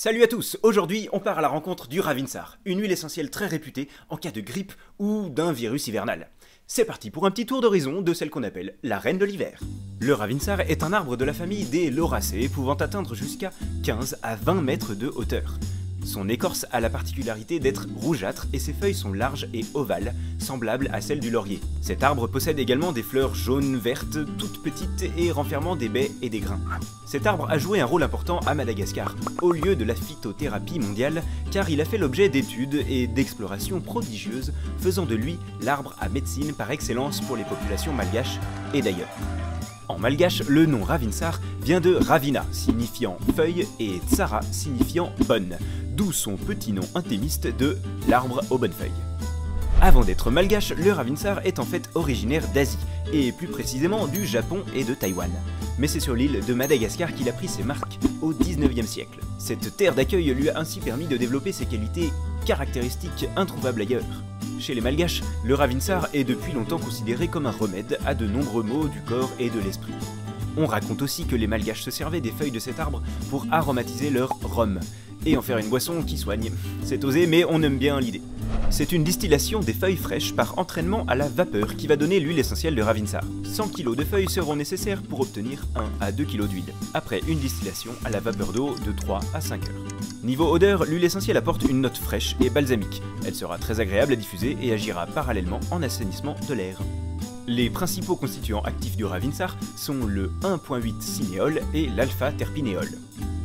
Salut à tous, aujourd'hui on part à la rencontre du Ravinsar, une huile essentielle très réputée en cas de grippe ou d'un virus hivernal. C'est parti pour un petit tour d'horizon de celle qu'on appelle la reine de l'hiver. Le Ravinsar est un arbre de la famille des lauracées pouvant atteindre jusqu'à 15 à 20 mètres de hauteur. Son écorce a la particularité d'être rougeâtre et ses feuilles sont larges et ovales, semblables à celles du laurier. Cet arbre possède également des fleurs jaunes, vertes, toutes petites et renfermant des baies et des grains. Cet arbre a joué un rôle important à Madagascar, au lieu de la phytothérapie mondiale, car il a fait l'objet d'études et d'explorations prodigieuses, faisant de lui l'arbre à médecine par excellence pour les populations malgaches et d'ailleurs. En malgache, le nom Ravinsar vient de Ravina, signifiant feuille, et Tsara, signifiant bonne, d'où son petit nom inthémiste de l'arbre aux bonnes feuilles. Avant d'être malgache, le Ravinsar est en fait originaire d'Asie, et plus précisément du Japon et de Taïwan. Mais c'est sur l'île de Madagascar qu'il a pris ses marques au 19e siècle. Cette terre d'accueil lui a ainsi permis de développer ses qualités caractéristiques introuvables ailleurs. Chez les Malgaches, le Ravinsar est depuis longtemps considéré comme un remède à de nombreux maux du corps et de l'esprit. On raconte aussi que les Malgaches se servaient des feuilles de cet arbre pour aromatiser leur rhum, et en faire une boisson qui soigne. C'est osé, mais on aime bien l'idée. C'est une distillation des feuilles fraîches par entraînement à la vapeur qui va donner l'huile essentielle de Ravinsar. 100 kg de feuilles seront nécessaires pour obtenir 1 à 2 kg d'huile, après une distillation à la vapeur d'eau de 3 à 5 heures. Niveau odeur, l'huile essentielle apporte une note fraîche et balsamique. Elle sera très agréable à diffuser et agira parallèlement en assainissement de l'air. Les principaux constituants actifs du Ravinsar sont le 1,8 cinéole et l'alpha-terpinéol.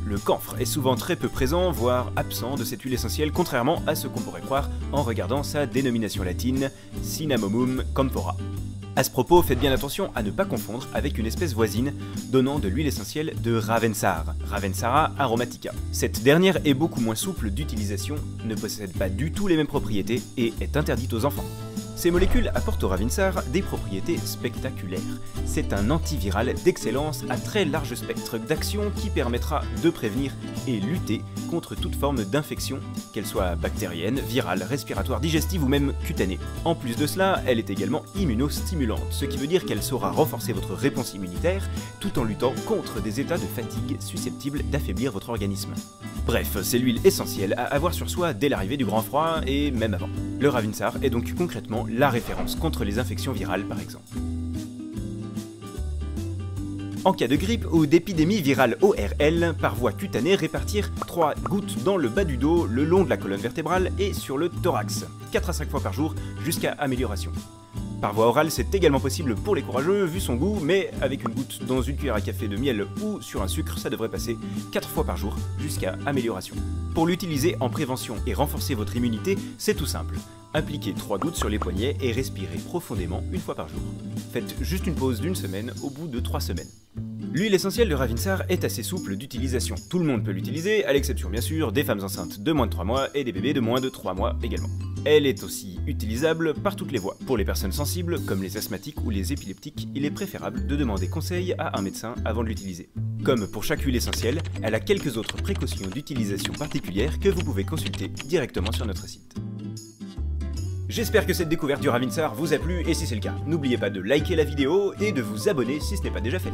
Le camphre est souvent très peu présent, voire absent de cette huile essentielle, contrairement à ce qu'on pourrait croire en regardant sa dénomination latine, Cinnamomum camphora. À ce propos, faites bien attention à ne pas confondre avec une espèce voisine donnant de l'huile essentielle de Ravensar, Ravensara aromatica. Cette dernière est beaucoup moins souple d'utilisation, ne possède pas du tout les mêmes propriétés et est interdite aux enfants. Ces molécules apportent au Ravinsar des propriétés spectaculaires. C'est un antiviral d'excellence à très large spectre d'action qui permettra de prévenir et lutter contre toute forme d'infection, qu'elle soit bactérienne, virale, respiratoire, digestive ou même cutanée. En plus de cela, elle est également immunostimulante, ce qui veut dire qu'elle saura renforcer votre réponse immunitaire tout en luttant contre des états de fatigue susceptibles d'affaiblir votre organisme. Bref, c'est l'huile essentielle à avoir sur soi dès l'arrivée du grand froid et même avant. Le Ravinsar est donc concrètement la référence contre les infections virales par exemple. En cas de grippe ou d'épidémie virale ORL, par voie cutanée, répartir 3 gouttes dans le bas du dos, le long de la colonne vertébrale et sur le thorax, 4 à 5 fois par jour jusqu'à amélioration. Par voie orale, c'est également possible pour les courageux vu son goût, mais avec une goutte dans une cuillère à café de miel ou sur un sucre, ça devrait passer 4 fois par jour jusqu'à amélioration. Pour l'utiliser en prévention et renforcer votre immunité, c'est tout simple. Appliquez 3 gouttes sur les poignets et respirez profondément une fois par jour. Faites juste une pause d'une semaine au bout de 3 semaines. L'huile essentielle de Ravinsar est assez souple d'utilisation. Tout le monde peut l'utiliser, à l'exception bien sûr des femmes enceintes de moins de 3 mois et des bébés de moins de 3 mois également. Elle est aussi utilisable par toutes les voies. Pour les personnes sensibles, comme les asthmatiques ou les épileptiques, il est préférable de demander conseil à un médecin avant de l'utiliser. Comme pour chaque huile essentielle, elle a quelques autres précautions d'utilisation particulières que vous pouvez consulter directement sur notre site. J'espère que cette découverte du Ravinsar vous a plu et si c'est le cas, n'oubliez pas de liker la vidéo et de vous abonner si ce n'est pas déjà fait.